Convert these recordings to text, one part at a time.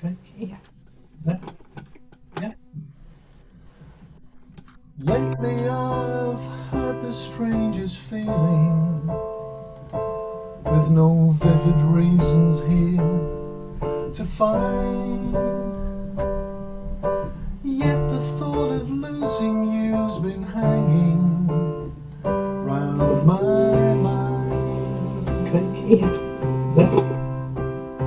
Okay. Yeah. Yeah. Yeah. Lately I've had the strangest feeling, with no vivid reasons here to find. Yet the thought of losing you's been hanging round my mind. Okay. Yeah.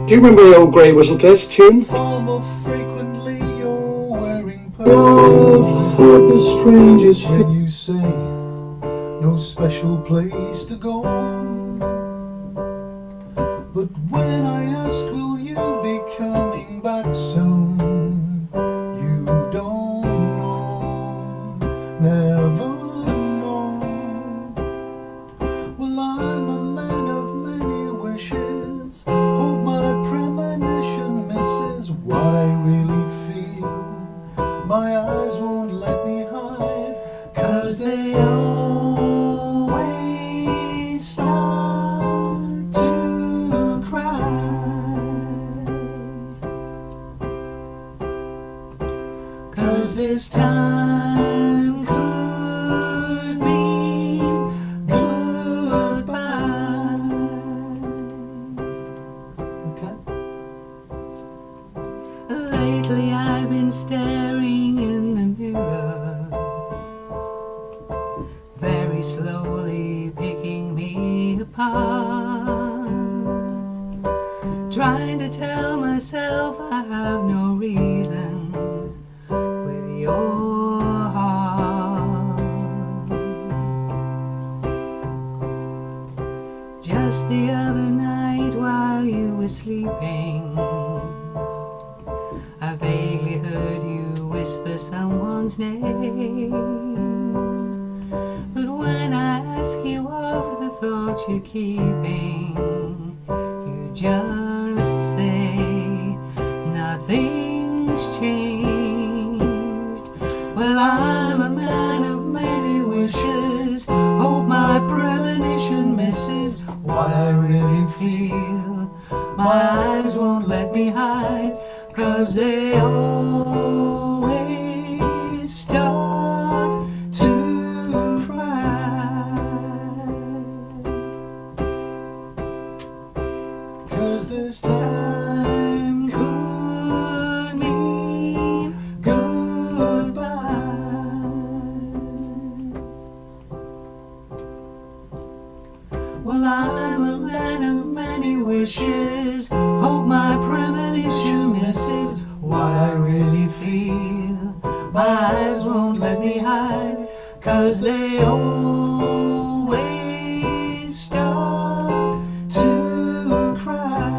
Do you remember the old Grey Whistle Test tune? Far more frequently you're wearing perfume. I've heard the strangest thing you say, no special place to go. But when I ask will you be coming back soon, you don't know, never know. Well, I'm a man of many wishes, hope my premonition misses what I really feel. My eyes won't let me hide, 'cause they always start to cry. 'Cause this time could mean goodbye. Okay. Lately I've been staring in the mirror, very slowly picking me apart, trying to tell myself I have no reason with your heart. Just the other night while you were sleeping, I vaguely heard you whisper someone's name. But when I ask you of the thoughts you're keeping, you just say nothing's changed. Well, I'm a man of many wishes, hope my premonition misses what I really feel. My eyes won't let me hide, 'cause they always start to cry. 'Cause this time could mean goodbye. Well, I'm a man of many wishes, hope my premonition misses what I really feel. My eyes won't let me hide, 'cause they always start to cry.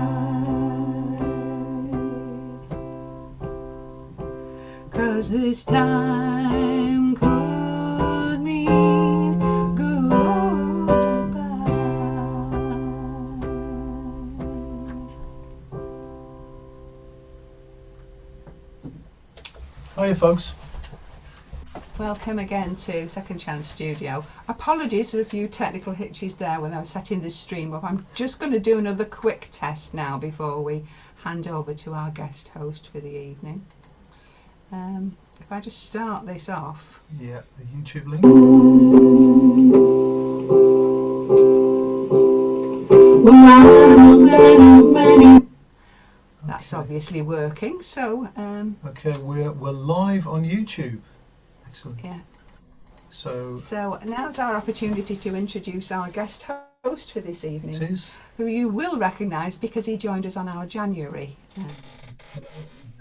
'Cause this time could mean goodbye. Hiya folks. Welcome again to Second Chance Studio. Apologies for a few technical hitches there when I was setting this stream up. I'm just going to do another quick test now before we hand over to our guest host for the evening. If I just start this off. Yeah, the YouTube link. That's obviously working, so Okay, we're live on YouTube. Excellent. yeah. So now's our opportunity to introduce our guest host for this evening, it is. who you will recognise because he joined us on our January.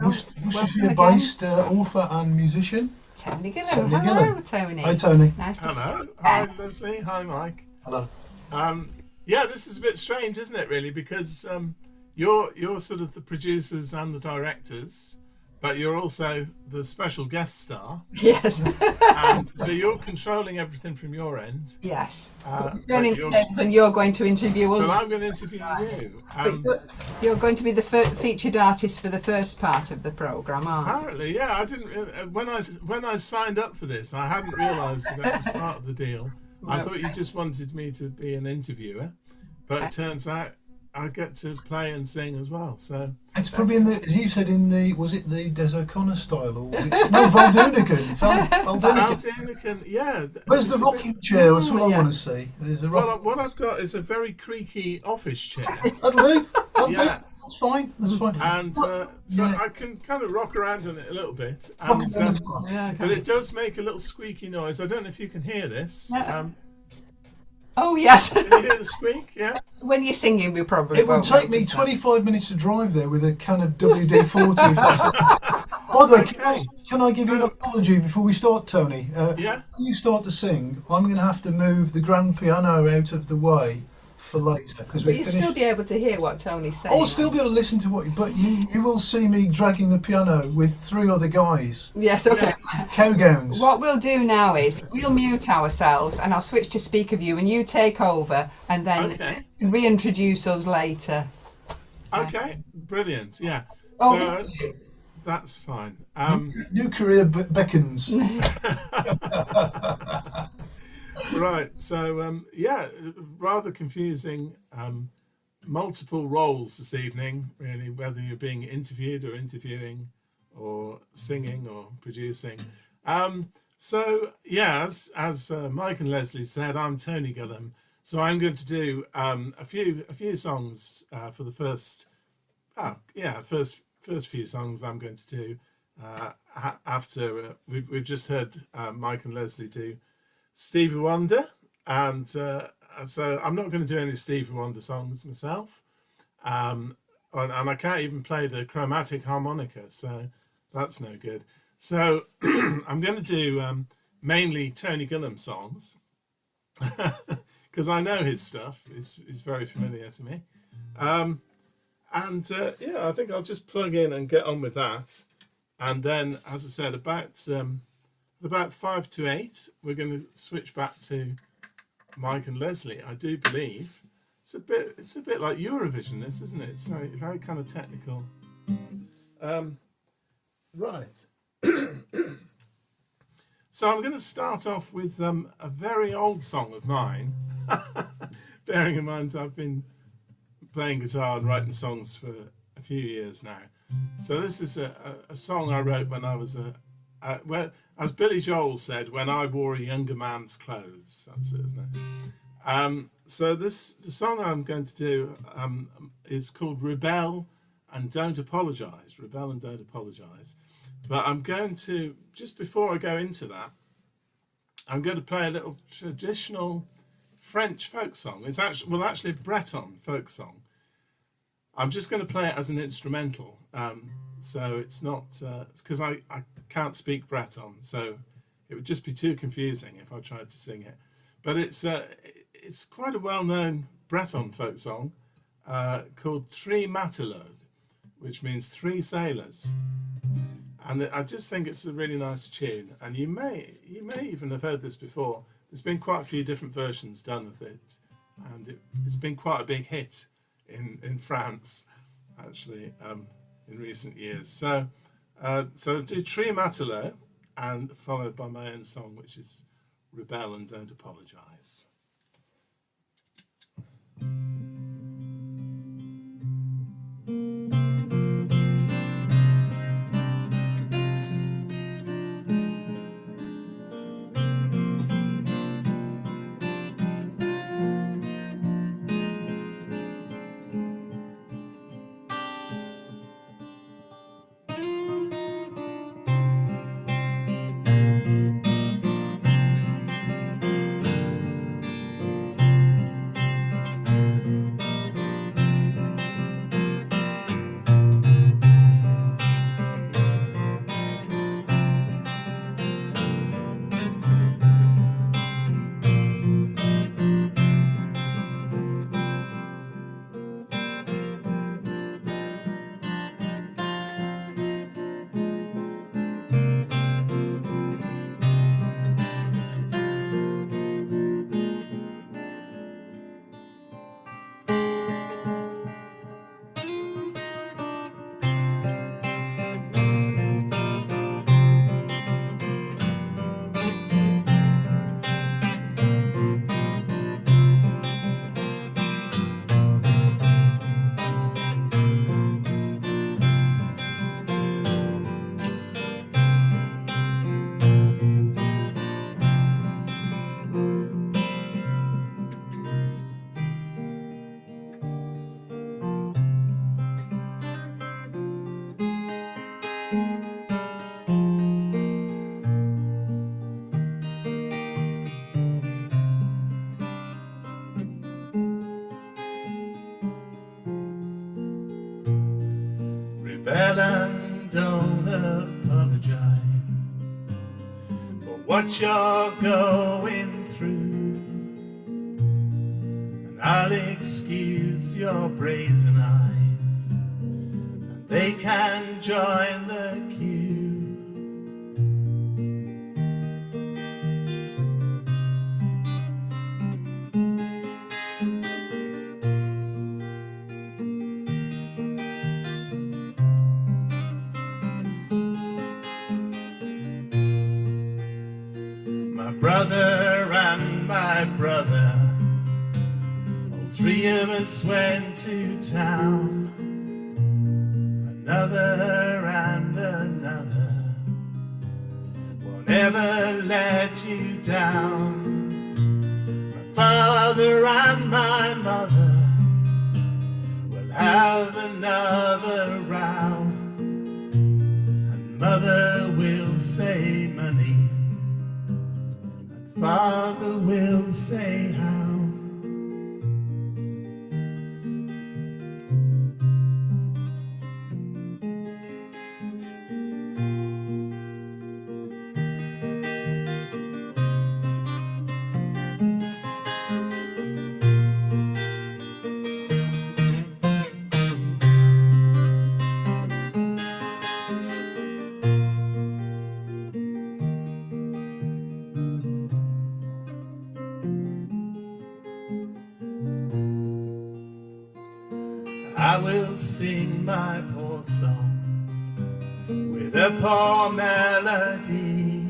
Worcestershire-based author and musician. Tony Gillam. Tony Hello, Gillam. Tony. Hi, Tony. Nice to see Hello. you. Hi, Leslie. Hi, Mike. Hello. Yeah, this is a bit strange, isn't it, really? Because you're sort of the producers and the directors, but you're also the special guest star. Yes. And so you're controlling everything from your end. Yes. But Turning the tables, and you're going to interview us. But I'm going to interview you. You're going to be the featured artist for the first part of the programme, aren't you? Apparently, yeah. I didn't. When I signed up for this, I hadn't realised that was part of the deal. I thought you just wanted me to be an interviewer, but it turns out I get to play and sing as well. So It's probably in the, as you said, in the, was it the Des O'Connor style or was it, no, Valdunican. Valdunican. Aldenican, yeah. Where's the rocking chair? That's what I Yeah. want to see. There's a Well, rock. what I've got is a very creaky office chair, That'll do. That'll do. Yeah. That's fine. That's fine. and so Yeah. I can kind of rock around in it a little bit. Rock And, it down as well. Yeah, but okay. it does make a little squeaky noise. I don't know if you can hear this. Yeah. Um, Oh yes. can you hear the squeak? Yeah. When you're singing, we probably It would won't take me notice that. 25 minutes to drive there with a can of WD-40. By the way, can I give you an apology before we start, Tony? Yeah. When you start to sing, I'm going to have to move the grand piano out of the way for later because But we you'll finished. still be able to hear what Tony's saying. I'll still be able to listen to what you, but you will see me dragging the piano with 3 other guys, Yes, okay. cowgowns. What we'll do now is we'll mute ourselves and I'll switch to speaker view and you take over and then Okay. reintroduce us later. Okay. Brilliant. Yeah. Oh, So that's fine. New career beckons. Right. So yeah, rather confusing. Multiple roles this evening, really, whether you're being interviewed or interviewing or singing or producing. So yeah, as Mike and Leslie said, I'm Tony Gillam. So I'm going to do a few songs for the first few songs I'm going to do after we've just heard Mike and Leslie do Stevie Wonder, and so I'm not going to do any Stevie Wonder songs myself, and I can't even play the chromatic harmonica, so that's no good. So I'm going to do mainly Tony Gillam songs because I know his stuff. It's very familiar to me, and yeah, I think I'll just plug in and get on with that, and then, as I said, about 5 to 8, we're going to switch back to Mike and Leslie. I do believe it's a bit like Eurovision, this, isn't it? It's very kind of technical. Right. So I'm going to start off with a very old song of mine. Bearing in mind I've been playing guitar and writing songs for a few years now. So this is a song I wrote when I was well, as Billy Joel said, when I wore a younger man's clothes. That's it, isn't it? So the song I'm going to do is called Rebel and Don't Apologise. Rebel and Don't Apologise. But I'm going to, just before I go into that, I'm going to play a little traditional French folk song. It's actually a Breton folk song. I'm just going to play it as an instrumental. So it's not, because I can't speak Breton, so it would just be too confusing if I tried to sing it. But it's quite a well-known Breton folk song called Trois Matelots, which means 3 sailors. And I just think it's a really nice tune. And you may even have heard this before. There's been quite a few different versions done of it, and it's been quite a big hit in France, actually, in recent years. So do Trois Matelots, and followed by my own song, which is Rebel and Don't Apologise. what you're going through, and I'll excuse your brazen eyes, and they can join the queue. My brother and my brother, all three of us went to town. Another and another won't ever let you down. My father and my mother will have another row, and mother will say money, Father will say how. I will sing my poor song with a poor melody,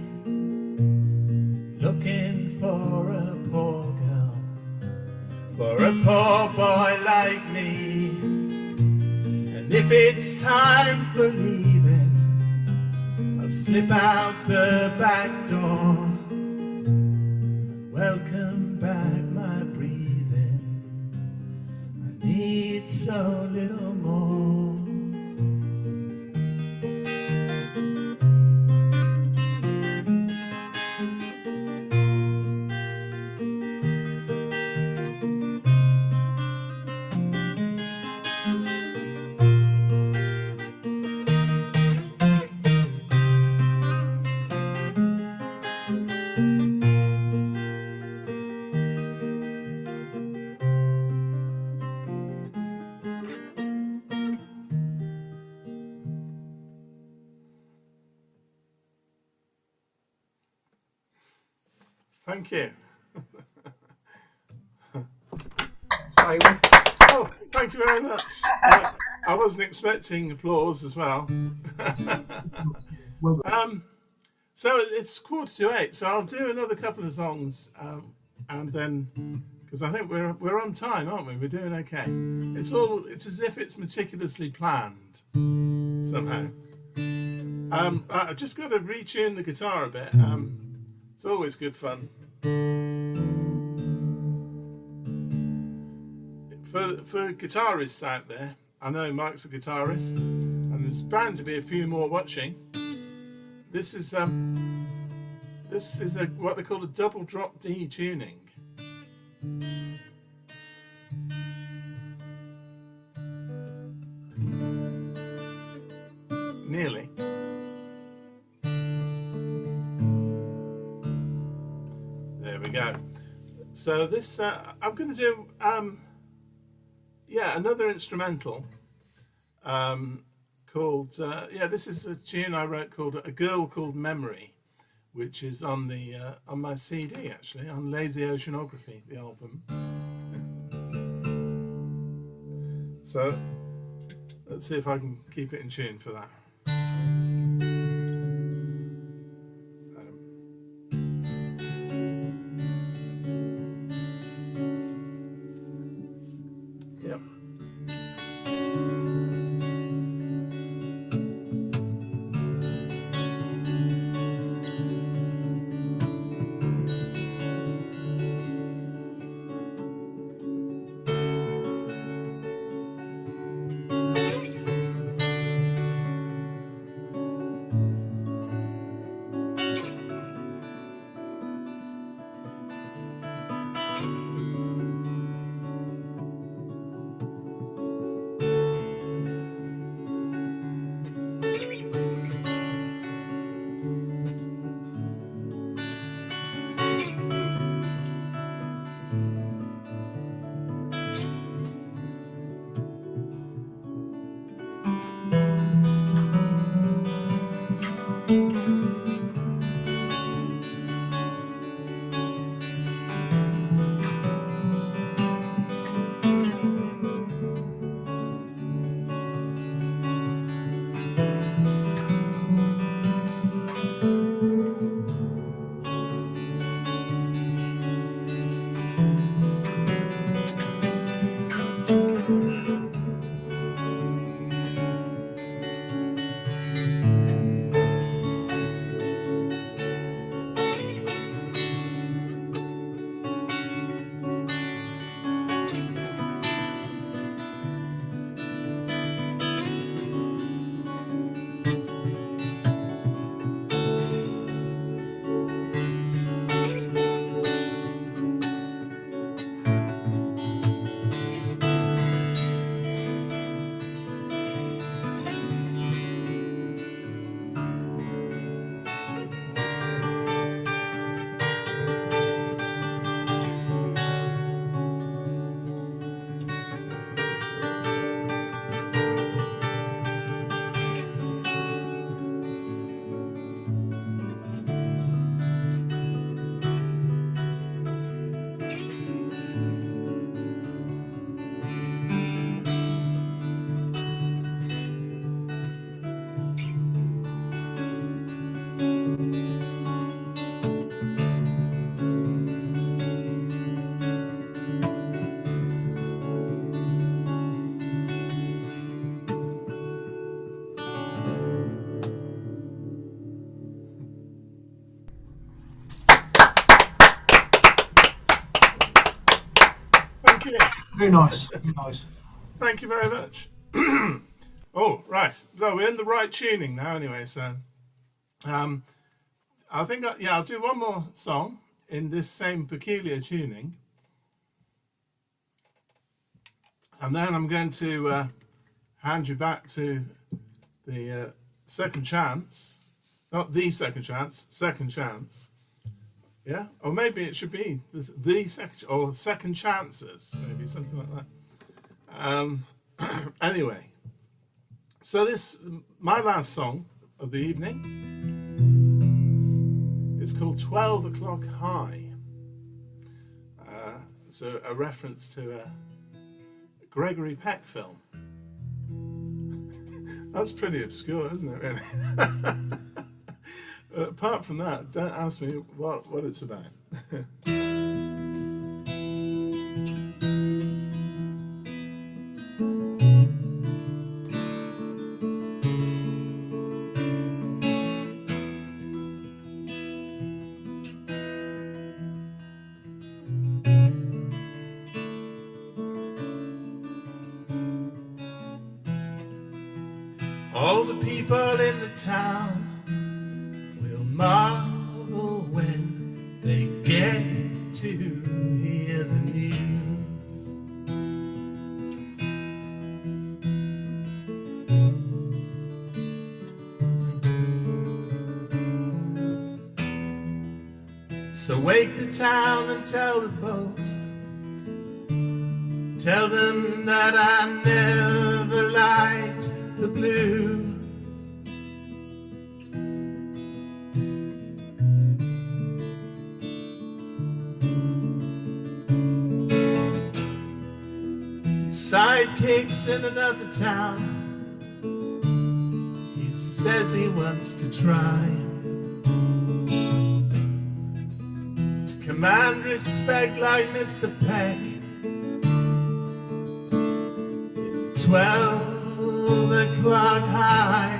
looking for a poor girl, for a poor boy like me. And if it's time for leaving, I'll slip out the back door and welcome back my breathing. I need so little more. Thank you. Simon. Oh, thank you very much. I wasn't expecting applause as well. Well done. So it's 7:45, so I'll do another couple of songs, and then, because I think we're on time, aren't we? We're doing okay. It's as if it's meticulously planned somehow. I just got to retune the guitar a bit. It's always good fun. For guitarists out there, I know Mike's a guitarist, and there's bound to be a few more watching. This is what they call a double drop D tuning. Nearly. There we go. So this I'm going to do another instrumental called this is a tune I wrote called A Girl Called Memory, which is on the on my CD, actually, on Lazy Oceanography, the album. So let's see if I can keep it in tune for that. Yep. Very nice. Very nice. Thank you very much. Oh, right. So we're in the right tuning now, anyway. So, I think, I'll do one more song in this same peculiar tuning, and then I'm going to hand you back to the second chance. Not the second chance, second chance. Yeah, or maybe it should be the second or second chances, maybe something like that. Anyway, so my last song of the evening is called 12 O'Clock High. It's a reference to a Gregory Peck film. That's pretty obscure, isn't it, really? Apart from that, don't ask me what it's about. All the people in the town will marvel when they get to hear the news. So wake the town and tell the folks, tell them that I never liked the blues. Sidekicks in another town, he says he wants to try to command respect like Mr. Peck. 12 o'clock high.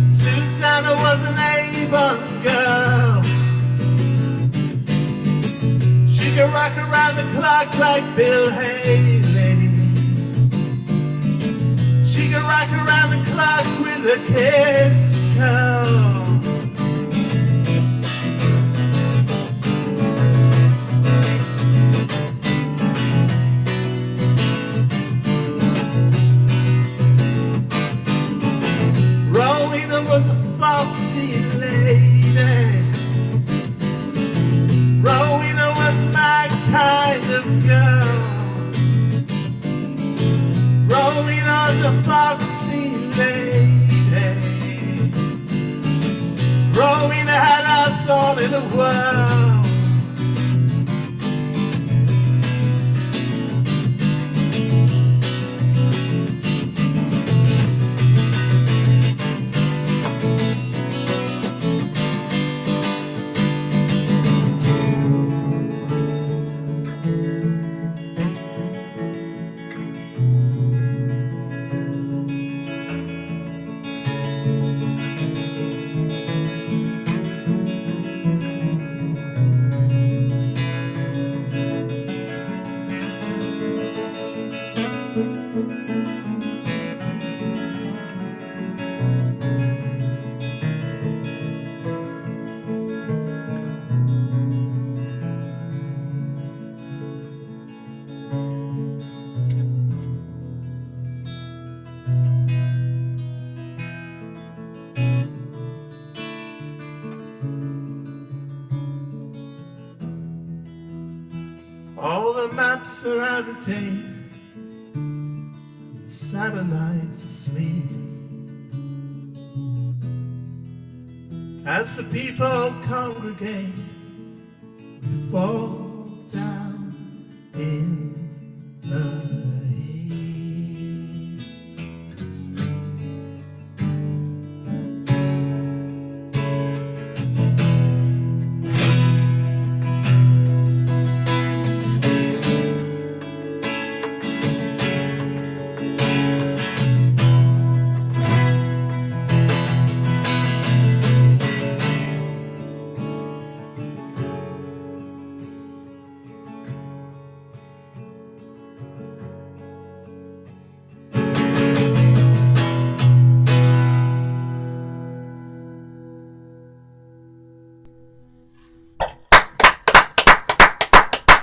Susanna was an Avon girl. She could rock around the clock like Bill Haley. She could rock around the clock with a kiss curl. Was a foxy lady. Rowena was my kind of girl. Rowena was a foxy lady. Rowena had us all in the world. nights are out of date, the Sabbath nights asleep. As the people congregate, we fall down in the heat.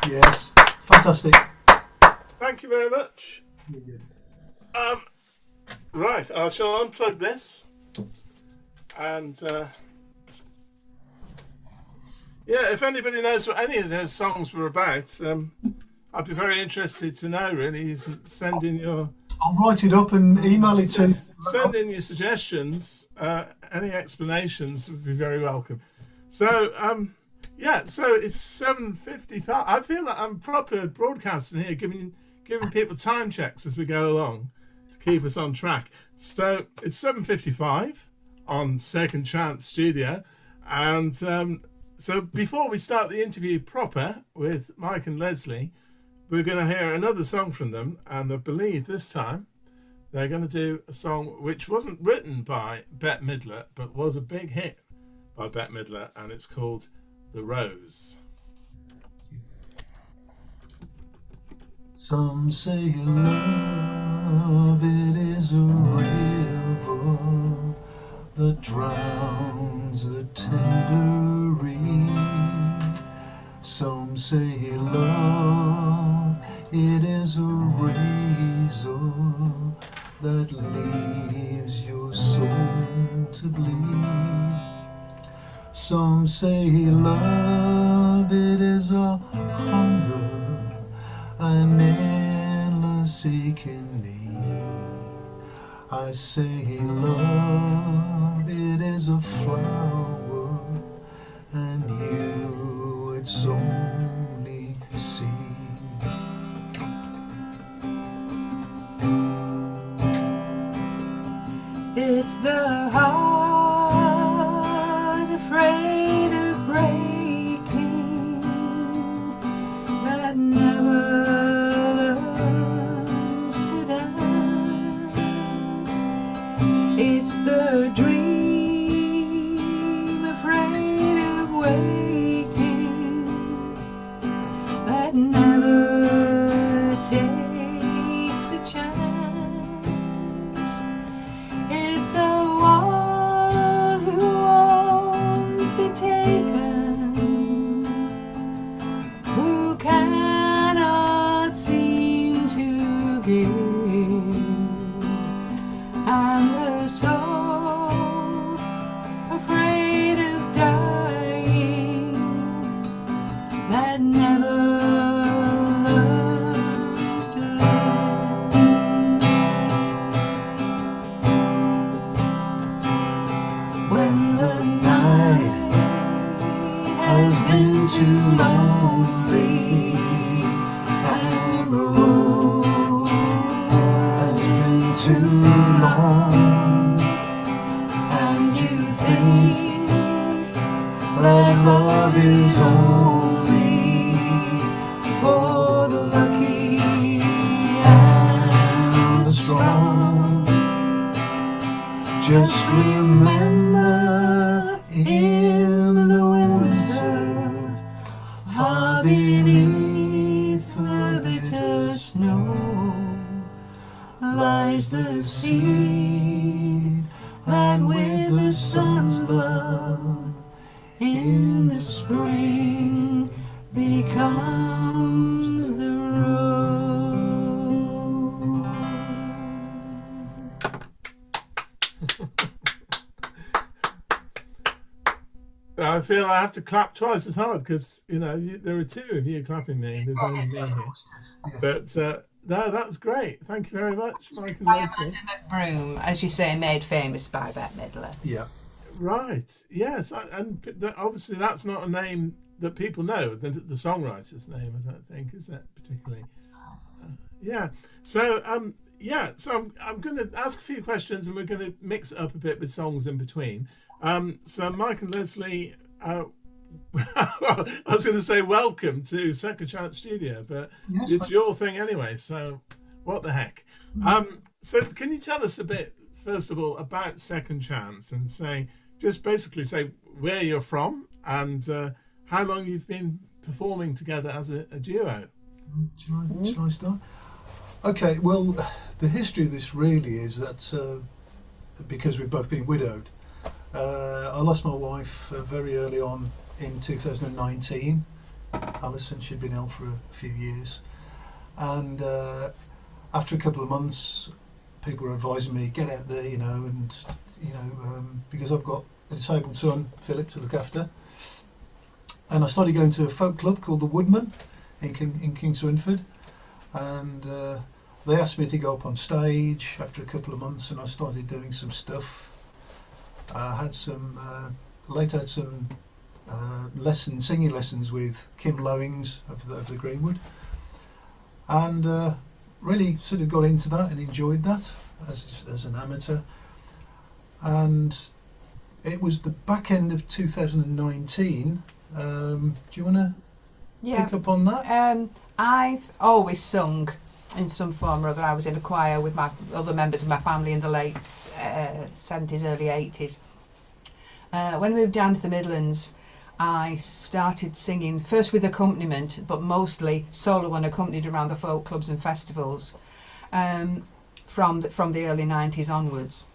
Yes, fantastic. Thank you very much. Right, I shall unplug this, and yeah, if anybody knows what any of those songs were about, I'd be very interested to know. Really, send in your I'll write it up and email it to. send in your suggestions. Any explanations would be very welcome. So yeah, so it's 7:55. I feel that I'm proper broadcasting here, giving people time checks as we go along to keep us on track. So it's 7:55 on Second Chance Studio, and so before we start the interview proper with Mike and Leslie, we're going to hear another song from them, and I believe this time they're going to do a song which wasn't written by Bette Midler, but was a big hit by Bette Midler, and it's called The Rose. Some say love, it is a river that drowns the tender reed. Some say love, it is a razor that leaves your soul to bleed. Some say love, it is a hunger, an endless aching need. I say love, it is a flower, and you its only seed. It's the heart afraid of breaking that never learns to dance. It's the dream afraid of waking that never takes a chance. It's the one who won't be taken, who cannot seem to give, and the soul afraid of dying that never learns to live. When the night has been too lonely and the road has been too long, and you think that love is only for the lucky and the strong, just remember in the winter, far beneath the bitter snow, lies the seed that with the sun's blood in the spring becomes the rose. I feel I have to clap twice as hard because there are two of you clapping me. There's only me here. But no, that's great. Thank you very much, Mike and By Leslie. Amanda McBroom, as you say, made famous by Bette Midler. Yeah. Right. Yes, and obviously that's not a name that people know. The songwriter's name, I don't think, is that particularly. Yeah. So So I'm going to ask a few questions, and we're going to mix it up a bit with songs in between. So Mike and Leslie, I was going to say welcome to Second Chance Studio, but Yes, it's your thing anyway. So what the heck? So can you tell us a bit, first of all, about Second Chance, and basically say where you're from and how long you've been performing together as a duo? Shall I start? Okay, well, the history of this really is that because we've both been widowed, I lost my wife very early on in 2019. Alison, she'd been ill for a few years. And after a couple of months, people were advising me, get out there, because I've got a disabled son, Philip, to look after. And I started going to a folk club called the Woodman in King's Swinford. And they asked me to go up on stage after a couple of months, and I started doing some stuff. I had later had some singing lessons with Kim Lowings of the Greenwood, and really sort of got into that and enjoyed that as an amateur. And it was the back end of 2019. Do you want to pick up on that? I've always sung in some form or other. I was in a choir with my other members of my family in the late 70s, early 80s. When I moved down to the Midlands, I started singing first with accompaniment, but mostly solo and accompanied around the folk clubs and festivals from the early 90s onwards.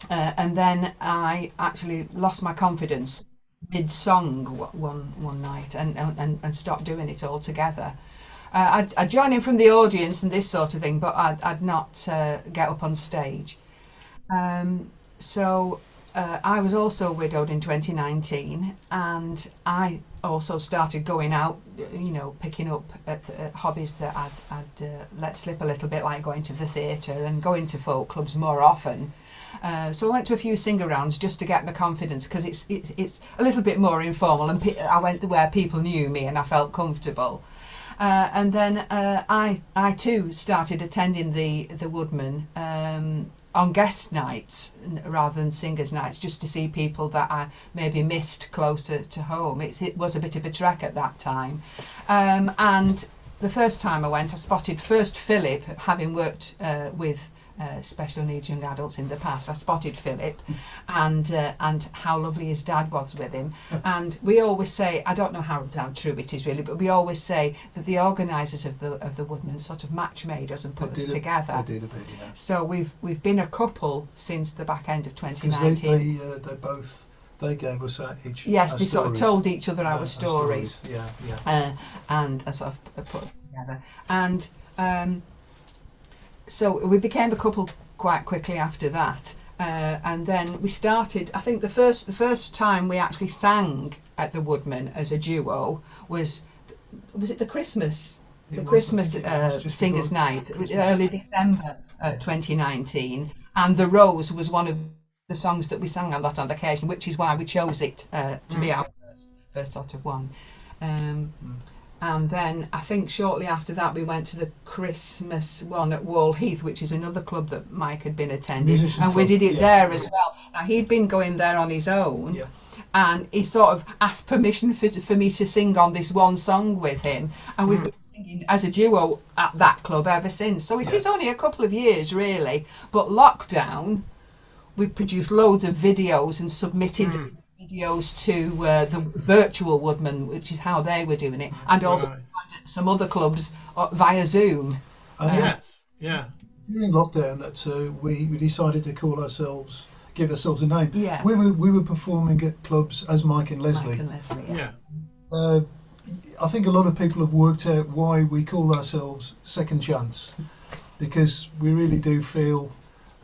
And then I actually lost my confidence mid-song one night and stopped doing it altogether. I'd join in from the audience and this sort of thing, but I'd not get up on stage. So I was also widowed in 2019, and I also started going out, picking up at hobbies that I'd let slip a little bit, like going to the theatre and going to folk clubs more often. So I went to a few sing-arounds just to get my confidence, because it's a little bit more informal, and I went where people knew me and I felt comfortable. And then I too started attending the Woodman on guest nights rather than singers' nights, just to see people that I maybe missed closer to home. It was a bit of a trek at that time. And the first time I went, I spotted first Philip, having worked with special needs young adults in the past. I spotted Philip and how lovely his dad was with him. And we always say, I don't know how true it is really, but we always say that the organisers of the Woodman sort of match made us and put us together. They did a bit, yeah. So we've been a couple since the back end of 2019. They gave us each. Yes, they stories. sort of told each other our stories. Yeah. And sort of put them together. And so we became a couple quite quickly after that, and then we started. I think the first time we actually sang at the Woodman as a duo was it the Christmas singers' night, early December 2019, and The Rose was one of the songs that we sang on that occasion, which is why we chose it to be our first sort of one. And then I think shortly after that we went to the Christmas one at Wall Heath, which is another club that Mike had been attending, and we did it there as well. Now he'd been going there on his own, and he sort of asked permission for me to sing on this one song with him, and we've been singing as a duo at that club ever since. So it is only a couple of years really, but lockdown, we produced loads of videos and submitted videos to the virtual Woodman, which is how they were doing it, and also some other clubs via Zoom. During lockdown, that we decided to give ourselves a name. Yeah. We were performing at clubs as Mike and Leslie. Mike and Leslie, yeah. I think a lot of people have worked out why we call ourselves Second Chance, because we really do feel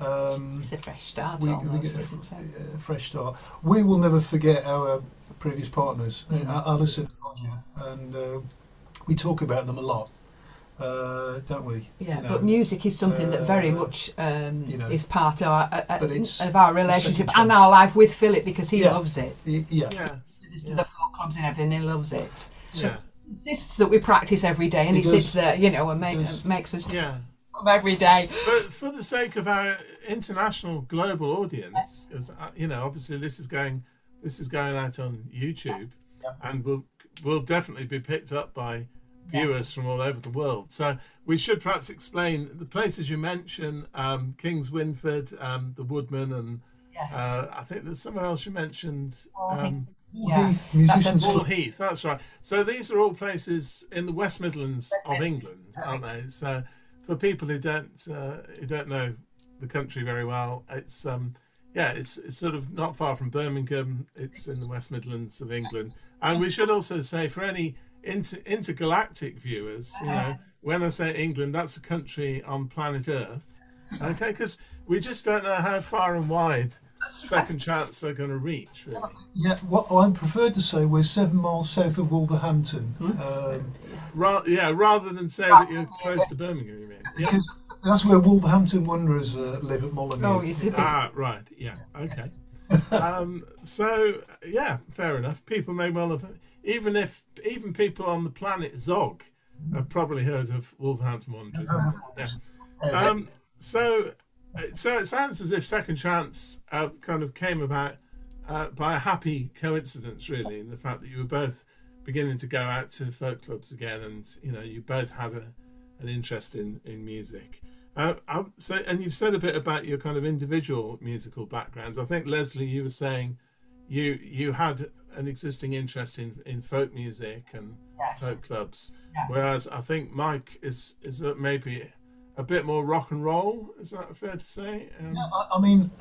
It's a fresh start we almost, get isn't it? a fresh start. We will never forget our previous partners, Alison and Roger, and we talk about them a lot, don't we? Yeah, You know, but music is something that very much is part of our relationship and our life with Philip, because he loves it. Yeah. To the folk clubs and everything, he loves it. Yeah. He insists that we practice every day, and he sits there, and makes us Yeah. every day. But for the sake of our international global audience, because obviously this is going out on YouTube, and will definitely be picked up by viewers from all over the world. So we should perhaps explain the places you mentioned: Kings Winford, the Woodman, and I think there's somewhere else you mentioned. Heath, musicians. Wall Heath, that's right. So these are all places in the West Midlands of England, aren't they? So for people who don't know the country very well, it's it's sort of not far from Birmingham. It's in the West Midlands of England, and we should also say for any intergalactic viewers, when I say England, that's a country on planet Earth, okay? Because we just don't know how far and wide Second Chance are going to reach, really. Yeah, what I prefer to say, we're 7 miles south of Wolverhampton. Rather than say that you're close to Birmingham, you mean? Yeah. Because that's where Wolverhampton Wanderers live at Molineux. Oh, you see. Right. Yeah. Okay. So yeah, fair enough. People may well have, even people on the planet Zog have probably heard of Wolverhampton Wanderers. Yeah. So it sounds as if Second Chance kind of came about by a happy coincidence, really, in the fact that you were both beginning to go out to folk clubs again, and you both had an interest in music. And you've said a bit about your kind of individual musical backgrounds. I think, Leslie, you were saying you had an existing interest in folk music and folk clubs, whereas I think Mike is maybe a bit more rock and roll. Is that fair to say? I mean,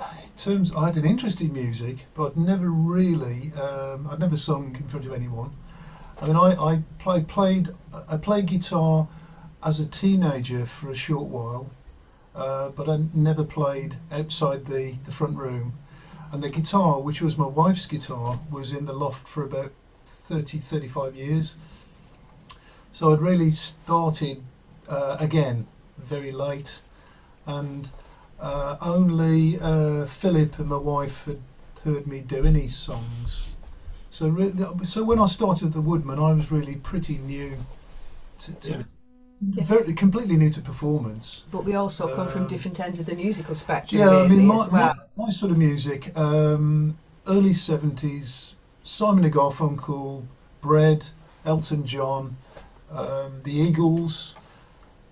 I had an interest in music, but I'd never really, I'd never sung in front of anyone. I mean, I played guitar as a teenager for a short while, but I never played outside the front room. And the guitar, which was my wife's guitar, was in the loft for about 35 years. So I'd really started again very late, and only Philip and my wife had heard me do any songs. So when I started the Woodman, I was really pretty new to very completely new to performance. But we also come from different ends of the musical spectrum. Yeah, I mean, my sort of music, early 70s, Simon and Garfunkel, Bread, Elton John, the Eagles,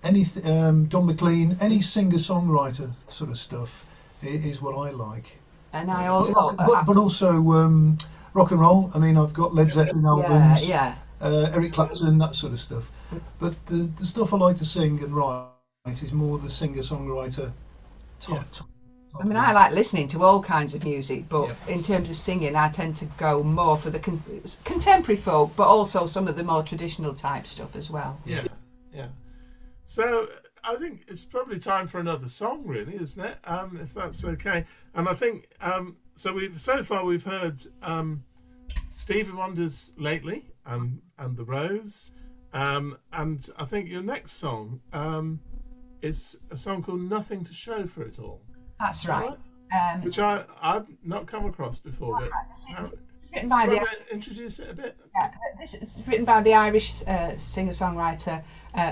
Don McLean, any singer-songwriter sort of stuff is what I like. And I also... But also rock and roll. I mean, I've got Led Zeppelin albums, Eric Clapton, that sort of stuff. But the stuff I like to sing and write is more the singer-songwriter type. I mean, I like listening to all kinds of music, but in terms of singing, I tend to go more for the contemporary folk, but also some of the more traditional type stuff as well. Yeah. So I think it's probably time for another song, really, isn't it? If that's okay. And I think so far we've heard Stevie Wonder's Lately and The Rose, and I think your next song is a song called Nothing to Show for It All. That's right. Which I've not come across before, but written by introduce it a bit. This is written by the Irish singer-songwriter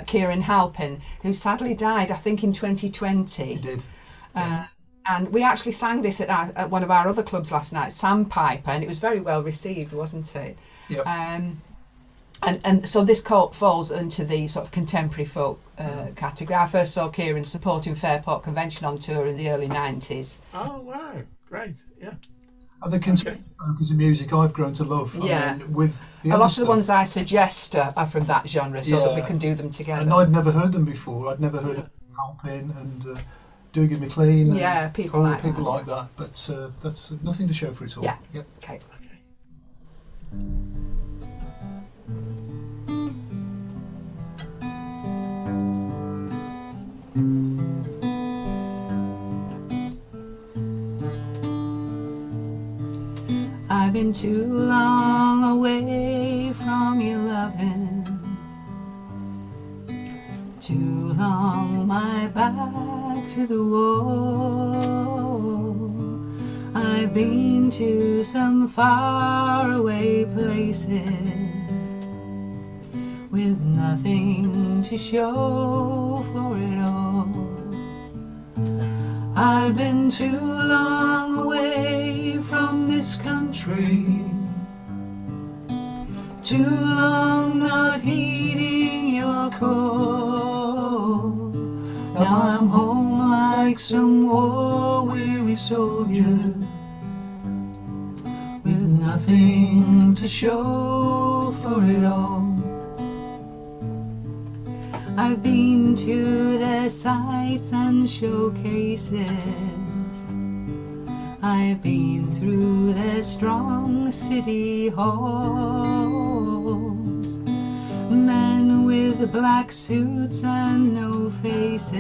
Kieran Halpin, who sadly died, I think, in 2020. He did. And we actually sang this at one of our other clubs last night, Sandpiper, and it was very well received, wasn't it? Yep. And so this falls into the sort of contemporary folk category. I first saw Kieran supporting Fairport Convention on tour in the early 90s. Oh, wow. Great, yeah. And the contemporary folk is a music I've grown to love. Yeah. I mean, with the a other lot stuff, of the ones I suggest are from that genre, so that we can do them together. And I'd never heard them before. I'd never heard of Halpin and Dougie MacLean. Yeah, people like that. But that's Nothing to Show for It All. Yeah. Yep. Okay. I've been too long away from your loving, too long my back to the wall. I've been to some faraway places with nothing to show for it all. I've been too long away from this country, too long not heeding your call. Now I'm home like some war-weary soldier, with nothing to show for it all. I've been to their sights and showcases, I've been through their strong city halls, men with black suits and no faces,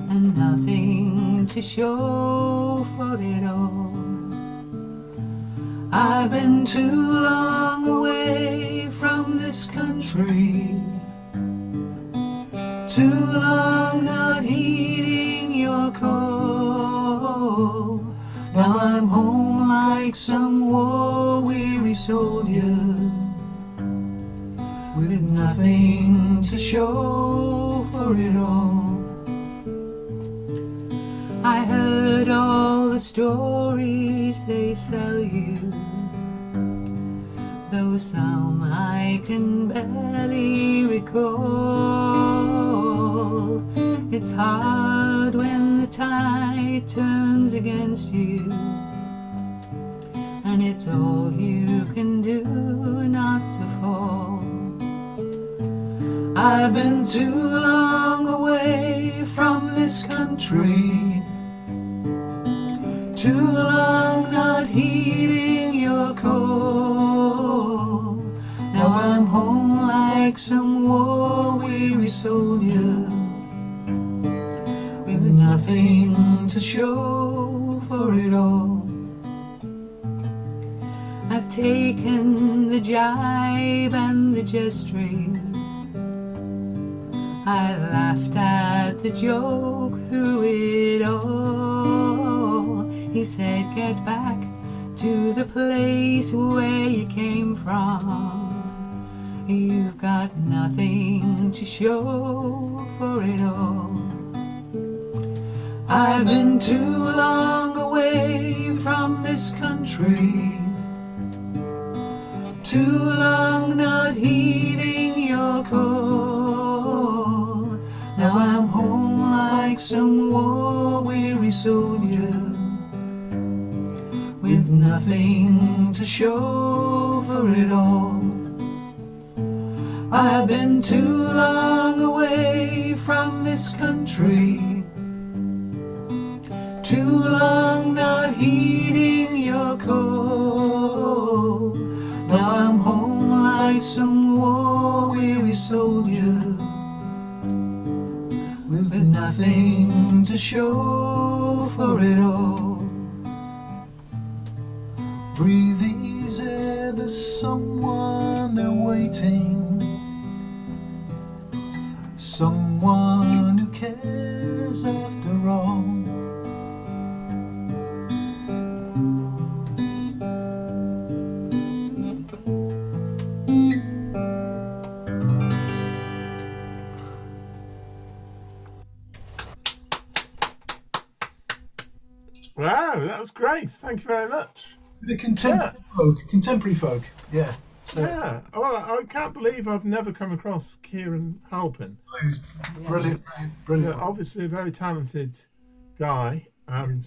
and nothing to show for it all. I've been too long away from this country, too long not heeding your call. Now I'm home like some war-weary soldier, with nothing to show for it all. I heard all the stories they sell you, though some I can barely recall. It's hard when the tide turns against you, and it's all you can do not to fall. I've been too long away from this country, too long not heeding your call. Now I'm home like some war-weary soldier, with nothing to show for it all. I've taken the jibe and the gesturing, I laughed at the joke through it all. He said, get back to the place where you came from, you've got nothing to show for it all. I've been too long away from this country, too long not heeding your call. Now I'm home like some war-weary soldier, with nothing to show for it all. I've been too long away from this country, too long not heeding your call. Now I'm home like some war-weary soldier, with nothing to show for it all. Breathe easy, there's someone there waiting, someone who cares after all. Wow, that was great. Thank you very much. The contemporary folk, yeah. So, Yeah. Well, I can't believe I've never come across Kieran Halpin. brilliant, brilliant. Obviously a very talented guy, and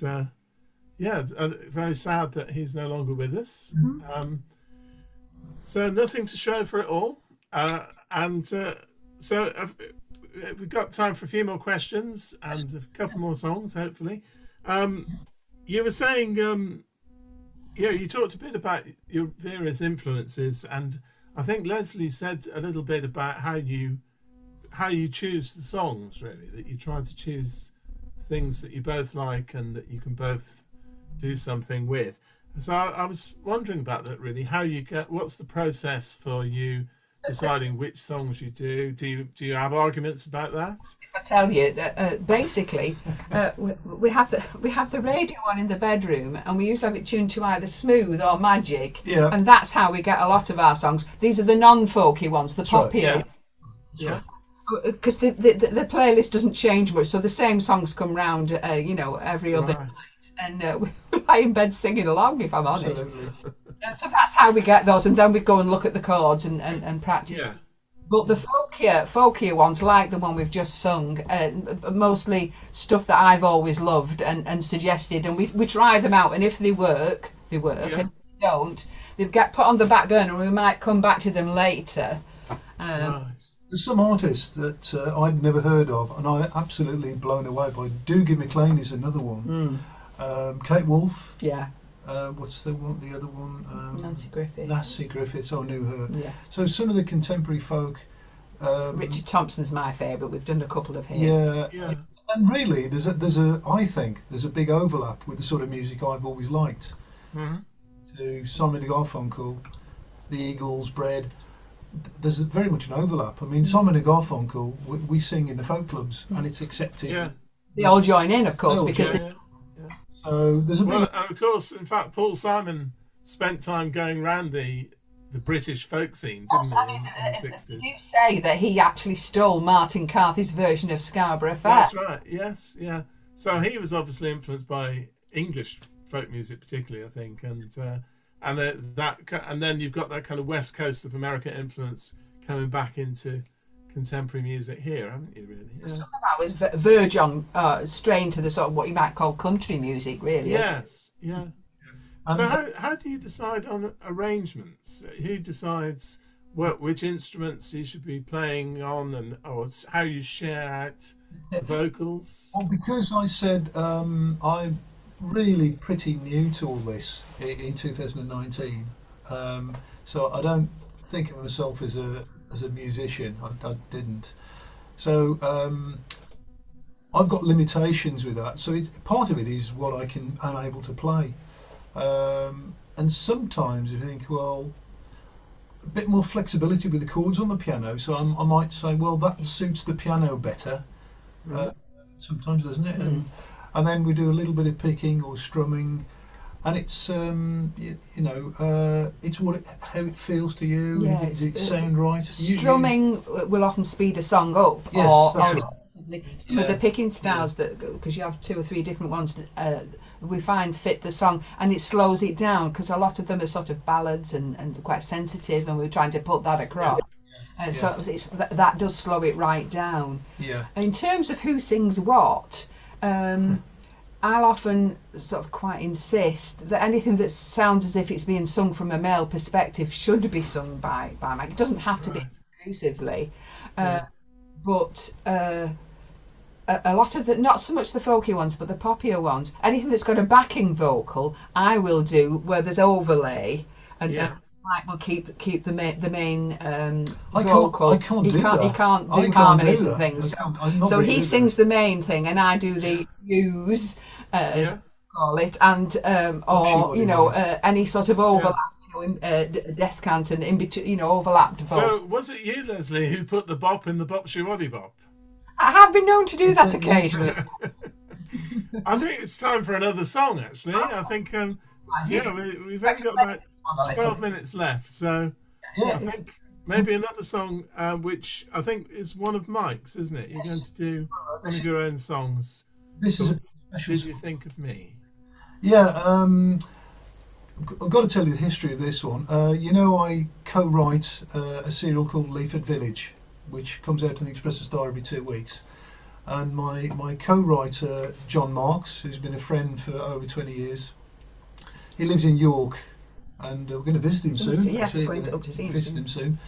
very sad that he's no longer with us. So nothing to show for it all. We've got time for a few more questions and a couple more songs, hopefully. You were saying, you talked a bit about your various influences, and I think Leslie said a little bit about how you choose the songs, really, that you try to choose things that you both like and that you can both do something with. So I was wondering about that really. How you get? What's the process for you deciding which songs you do? Do you have arguments about that? I tell you that basically we have the radio on in the bedroom, and we usually have it tuned to either smooth or magic, Yeah. and that's how we get a lot of our songs. These are the non-folky ones, the right, poppier. Yeah. Because the playlist doesn't change much, so the same songs come round, every other Right. night, and we lie in bed singing along, if I'm honest. Absolutely. So that's how we get those, and then we go and look at the chords and practice. Yeah. But the folkier ones, like the one we've just sung, mostly stuff that I've always loved and suggested, and we try them out, and if they work, they work, Yeah. and if they don't, they get put on the back burner, and we might come back to them later. Right. There's some artists that I'd never heard of, and I'm absolutely blown away by. Do Give Me Klein is another one. Kate Wolf. Yeah, What's the one? The other one? Nancy Griffith. Nancy Griffiths. I knew her. Yeah. So some of the contemporary folk. Richard Thompson's my favourite. We've done a couple of his. Yeah. Yeah. And really, I think there's a big overlap with the sort of music I've always liked. Hmm. To Simon and Garfunkel, the Eagles, Bread. There's very much an overlap. I mean, Simon and Garfunkel, we sing in the folk clubs, and it's accepted. Yeah. They all join in, of course, They all because join they, Yeah. So there's a big. Well, and of course, in fact, Paul Simon spent time going around the British folk scene, didn't he, I mean, in the they 60s? do say that he actually stole Martin Carthy's version of Scarborough Fair. That's right. Yes. Yeah. So he was obviously influenced by English folk music, particularly, I think, and then you've got that kind of West Coast of America influence coming back into contemporary music here, haven't you? Really? Yeah. Some of that was verge on strained to the sort of what you might call country music, really. Yes. Yeah. And So how do you decide on arrangements? Who decides which instruments you should be playing on, or how you share out vocals? Well, because I said I'm really pretty new to all this in 2019, so I don't think of myself as a musician. I didn't. So I've got limitations with that. So part of it is what I'm able to play, and sometimes you think, well, a bit more flexibility with the chords on the piano. So I might say, well, that suits the piano better. Sometimes, doesn't it? And then we do a little bit of picking or strumming, and it's it's how it feels to you. Yeah, Does it sound right? Strumming will often speed a song up, Yes, or that's right. alternatively, some of the picking styles that, because you have 2 or 3 different ones, we find fit the song, and it slows it down because a lot of them are sort of ballads and quite sensitive, and we're trying to put that across. So that does slow it right down. Yeah. In terms of who sings what, I'll often sort of quite insist that anything that sounds as if it's being sung from a male perspective should be sung by Mike. It doesn't have to be exclusively, but a lot of not so much the folky ones, but the poppier ones. Anything that's got a backing vocal, I will do where there's overlay, and Mike will keep the main vocal. I can't do that. He can't do I can't harmonies do and that. things. I'm not So really he good at sings that. the main thing, and I do the use, as we call it, and or any sort of overlap, descant and in between, overlapped vocal. So was it you, Leslie, who put the bop in the Bop Shiwaddy Bop? I have been known to do that occasionally. I think it's time for another song, actually. I think, we've only got about 12 minutes left, so I think maybe another song, which I think is one of Mike's, isn't it? You're going to do one of your own songs. This is a What special. Did You Think of Me? Yeah, I've got to tell you the history of this one. I co-write a serial called Leaford Village, which comes out in the Express Star every 2 weeks. And my co-writer, John Marks, who's been a friend for over 20 years, he lives in York, and we're going to visit him soon. Yes, Actually, we're going up to see him visit soon. him soon.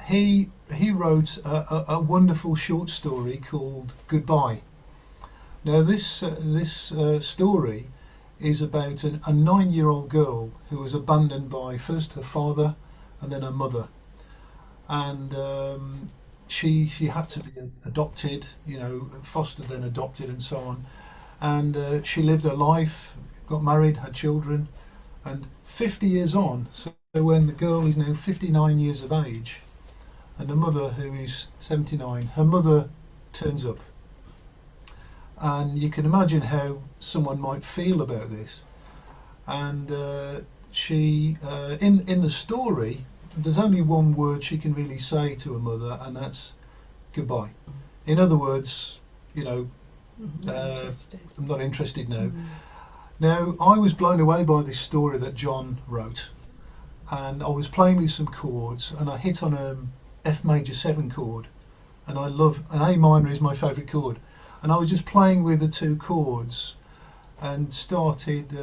He wrote a wonderful short story called Goodbye. Now this story is about a 9-year-old girl who was abandoned by first her father and then her mother, and she had to be adopted, fostered then adopted and so on, and she lived her life got married, had children, and 50 years on, so when the girl is now 59 years of age, and the mother, who is 79, her mother turns up. And you can imagine how someone might feel about this. And she, in the story, there's only one word she can really say to her mother, and that's goodbye. In other words, you know, I'm not interested now. Now, I was blown away by this story that John wrote, and I was playing with some chords, and I hit on a F major 7 chord, and I love, and A minor is my favourite chord, and I was just playing with the 2 chords, and started.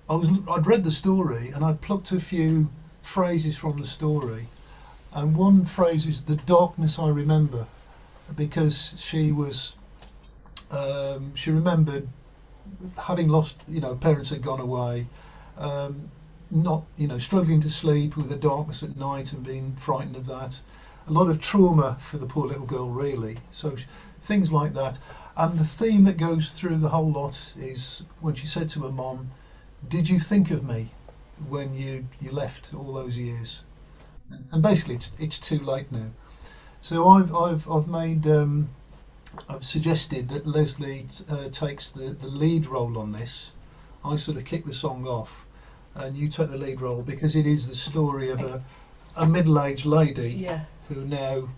I'd read the story, and I plucked a few phrases from the story, and one phrase is "the darkness I remember," because she was. She remembered having lost, you know, parents had gone away, not, you know, struggling to sleep with the darkness at night and being frightened of that. A lot of trauma for the poor little girl, really. So things like that. And the theme that goes through the whole lot is when she said to her mom, "Did you think of me when you left all those years?" And basically, it's too late now. So I've made. I've suggested that Leslie takes the lead role on this. I sort of kick the song off, and you take the lead role, because it is the story of a middle-aged lady who now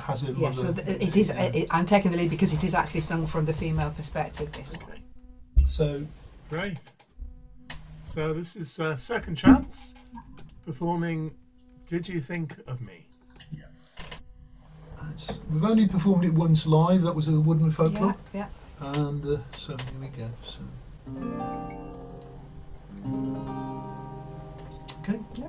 has her mother. So it is. I'm taking the lead because it is actually sung from the female perspective. This Okay. So Great. So this is Second Chance performing "Did You Think of Me?" we've only performed it once live. That was at the Woodland Folk Club. Yeah. And so here we go. So. Okay. Yeah.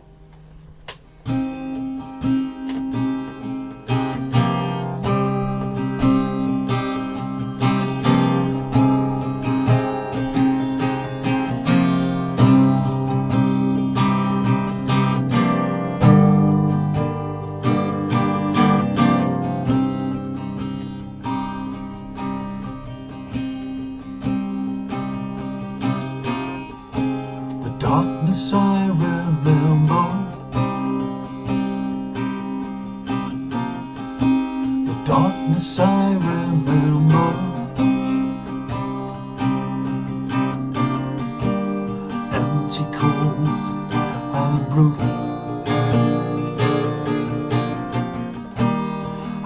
Darkness I remember, the darkness I remember, empty, cold and brutal,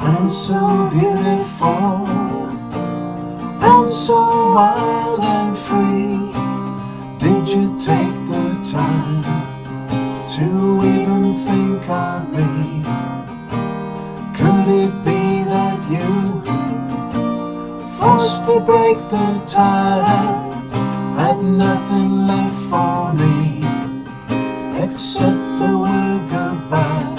and so beautiful, and so wild and free. Did you take the time to even think of me? Could it be that you, forced to break the tie, had nothing left for me except the word goodbye?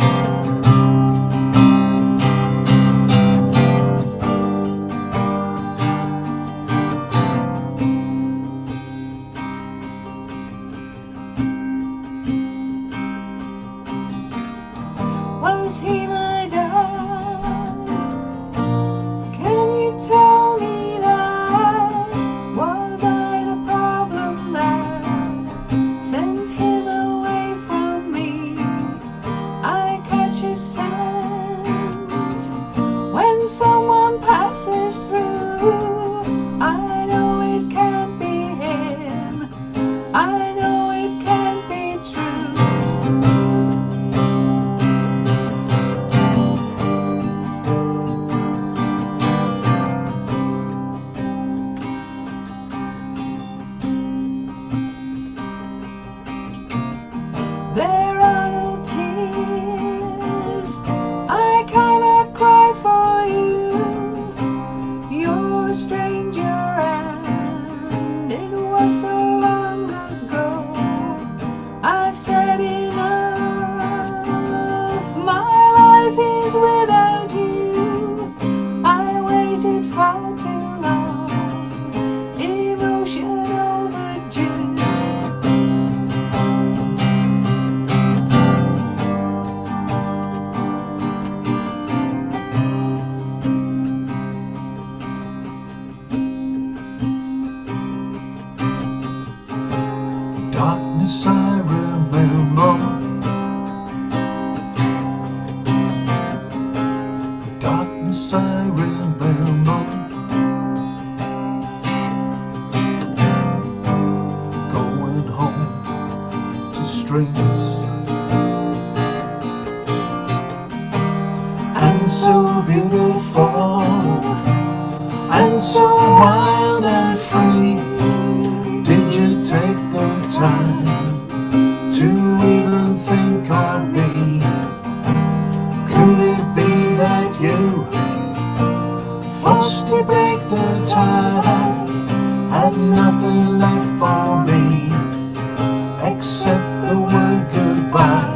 Was he my dad? Can you tell me that? Was I the problem that sent him away from me? I catch his scent when someone passes through. I know it can't be him. I know it can't be true. There are no tears, I cannot cry for you. darkness I remember, the darkness I remember, going home to strangers, and so beautiful, and so wild and free. Did you take the time to even think of me? Could it be that you, forced to break the tie, had nothing left for me except the word goodbye?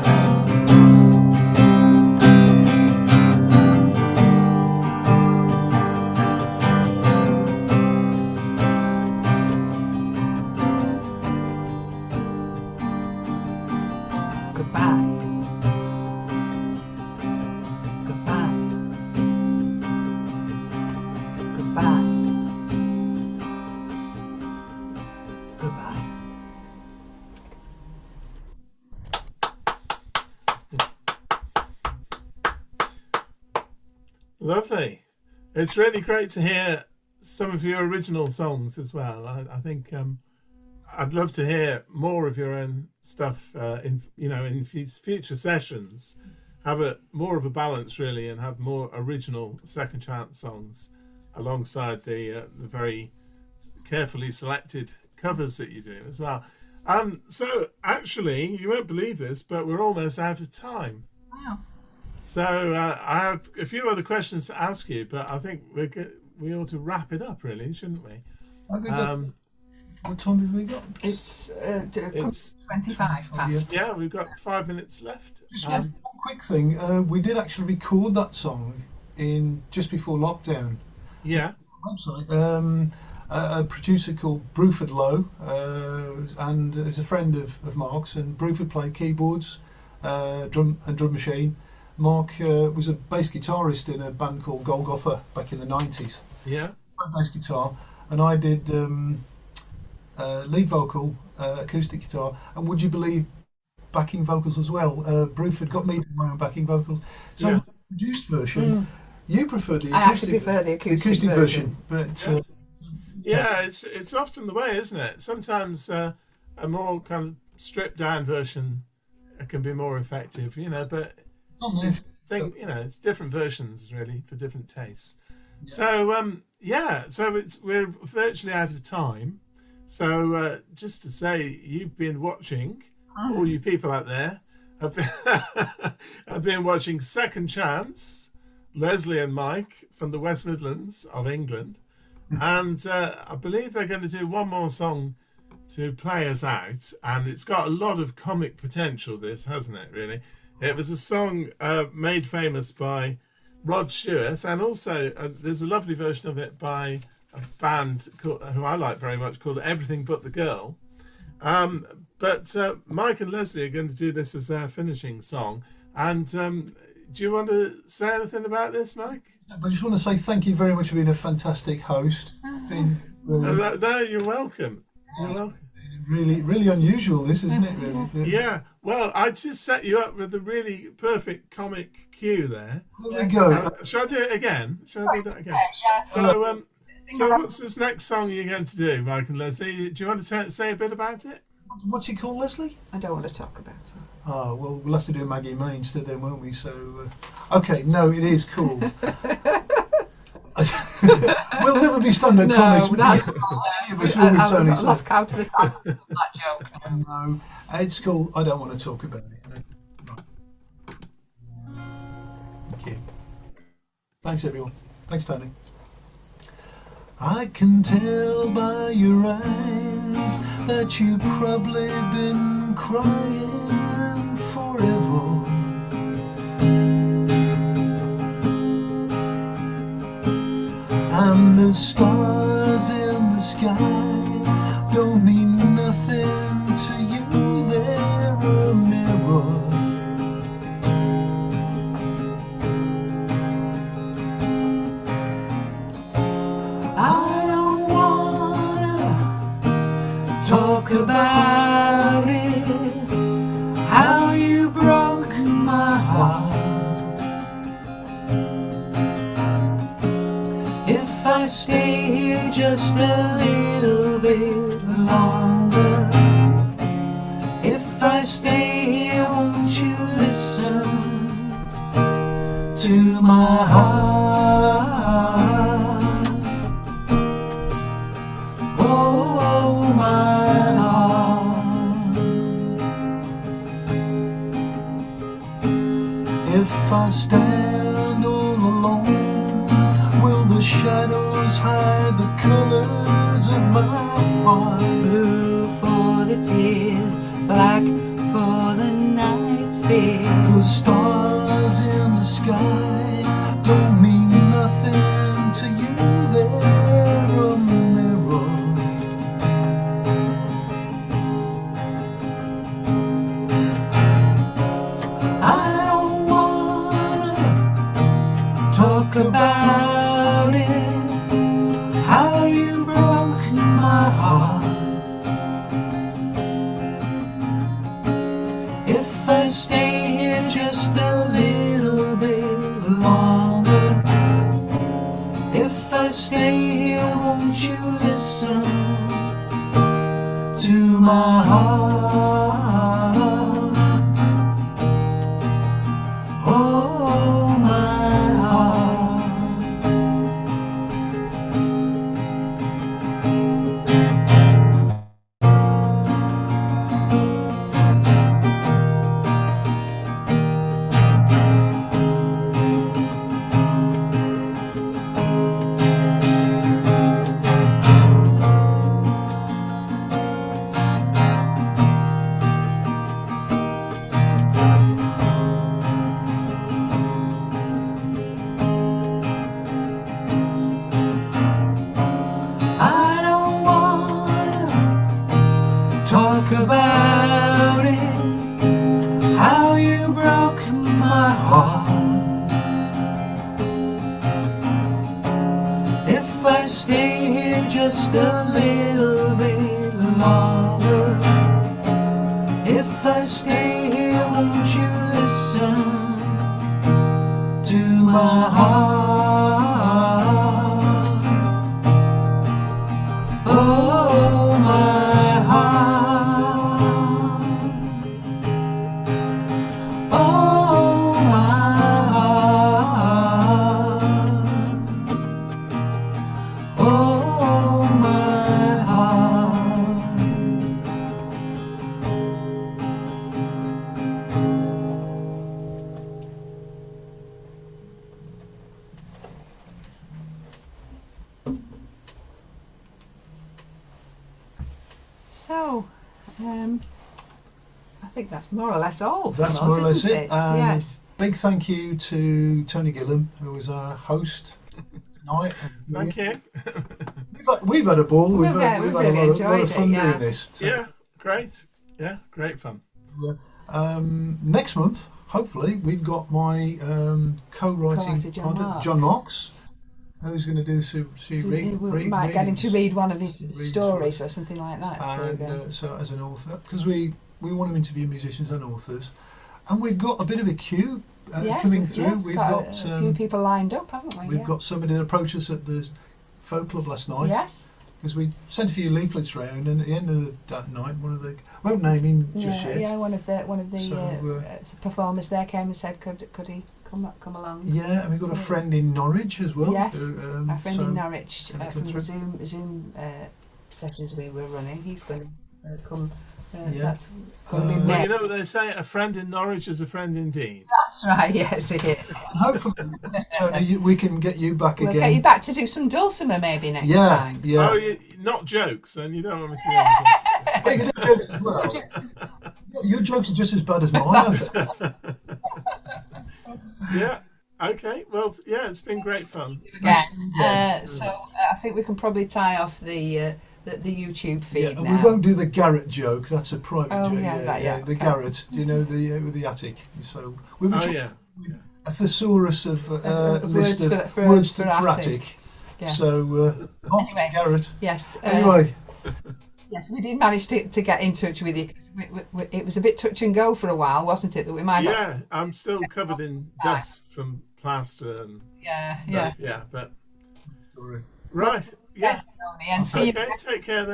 Goodbye. Goodbye. Goodbye. Goodbye. Lovely. It's really great to hear some of your original songs as well. I think I'd love to hear more of your own stuff in future sessions. Have more of a balance really, and have more original second chance songs alongside the very carefully selected covers that you do as well. So actually, you won't believe this, but we're almost out of time. Wow. So I have a few other questions to ask you, but I think we ought to wrap it up, really, shouldn't we? I think what time have we got? It's It's 25 past. yeah, we've got 5 minutes left. Just one quick thing. We did actually record that song in just before lockdown. Yeah, Website. A producer called Bruford Lowe, and is a friend of Mark's, and Bruford played keyboards, drum machine. Mark was a bass guitarist in a band called Golgotha back in the 90s. yeah. Bass guitar, and I did lead vocal, acoustic guitar, and would you believe, backing vocals as well. Bruford got me to do my own backing vocals. So Yeah. the produced version, you prefer the acoustic, I actually prefer the acoustic version, but Yeah, it's often the way, isn't it? Sometimes a more kind of stripped down version can be more effective, but it's different versions really for different tastes. Yeah. So we're virtually out of time. So just to say, you've been watching, all you people out there have been watching Second Chance, Leslie and Mike from the West Midlands of England. And I believe they're going to do one more song to play us out. And it's got a lot of comic potential, this, hasn't it, really? It was a song made famous by Rod Stewart. And also there's a lovely version of it by a band who I like very much called Everything But the Girl. But Mike and Leslie are going to do this as their finishing song. And do you want to say anything about this, Mike? I just want to say thank you very much for being a fantastic host. Been really, No, you're welcome. You're welcome. really unusual, this, isn't it? Really. Yeah. Well, I just set you up with a really perfect comic cue there. There we go. Shall I do it again? Shall I do that again? So what's this next song you're going to do, Mike and Leslie? Do you want to say a bit about it? What's it called, Leslie? I don't want to talk about it. Oh, well, we'll have to do Maggie May instead then, won't we? So, okay, no, it is cool. We'll never be stand-up comics. I've lost count of the time of that joke. No, it's cool. I don't want to talk about it. Okay. Thanks, everyone. Thanks, Tony. I can tell by your eyes that you've probably been crying forever. And the stars in the sky don't mean nothing to you, they're a mirror. I don't wanna talk about it, If I stay here just a little bit longer, if I stay here, won't you listen to my heart? Oh, my heart. If I stand all alone, will the shadows hide the colors of my heart? Blue for the tears, black for the night's fear. The stars in the sky don't mean nothing to you. They're a mirror. I don't wanna talk about it, how you broke my heart. If I stay here just a little bit longer, if I stay here, won't you listen to my heart? Oh, my heart. I don't wanna talk about it, how you broke my heart. If I stay here just a little bit longer, if I stay here, won't you listen to my heart? Oh, my heart. Oh, my heart. Oh, my heart. So, I think that's more or less all from That's us, more or less isn't it. Yes. Big thank you to Tony Gillam, who was our host tonight. Thank you. We've had a ball. We've We've had a really lot enjoyed of fun it, yeah. doing this. Yeah, great. Yeah, great fun. Next month, hopefully, we've got my co-writing Co-writer John partner, Marks. John Knox, who's going to do We might get him to read one of his Read stories or something like that too. and Then. so as an author, because we want to interview musicians and authors, and we've got a bit of a queue coming through. Yes, We've got got a few people lined up, haven't we? we've Yeah. got somebody that approached us at the folk club last night. Yes. Because we sent a few leaflets round, and at the end of that night, one of the won't name him just yet. Yeah, one of the So, performers there came and said, could he come along? Yeah, and we've got a So- friend in Norwich as well. Yes, who, our friend so in Norwich can he come from the through? Zoom sessions we were running. He's going to come. Yeah. That's going to be Well, Well, met. you know what they say, a friend in Norwich is a friend indeed. That's right. Yes, it is. Hopefully, Tony, we can get you back We'll again. get you back to do some dulcimer maybe next yeah, time. yeah. Oh, not jokes, then you don't want me to do anything. Yeah, you can do jokes as well. Your jokes are just as bad as mine. aren't they? Yeah. Okay. Well, yeah, it's been great fun. Yes. So I think we can probably tie off the YouTube feed Yeah, and now. we won't do the Garrett joke. That's a private Oh, joke. yeah, that, yeah, The okay. Garrett. Do you know the with the attic? So we were Oh, talking yeah. a thesaurus of Of list words of for words for for attic. attic. Yeah. So off Anyway. to Garrett. Yes. Anyway, Yes, we did manage to get in touch with you. 'Cause it was a bit touch and go for a while, wasn't it? That we might not. Yeah, I'm still covered in dust from plaster and Yeah. stuff. Yeah, but story. Right. Yeah. Tony, and see you Okay. Take care then.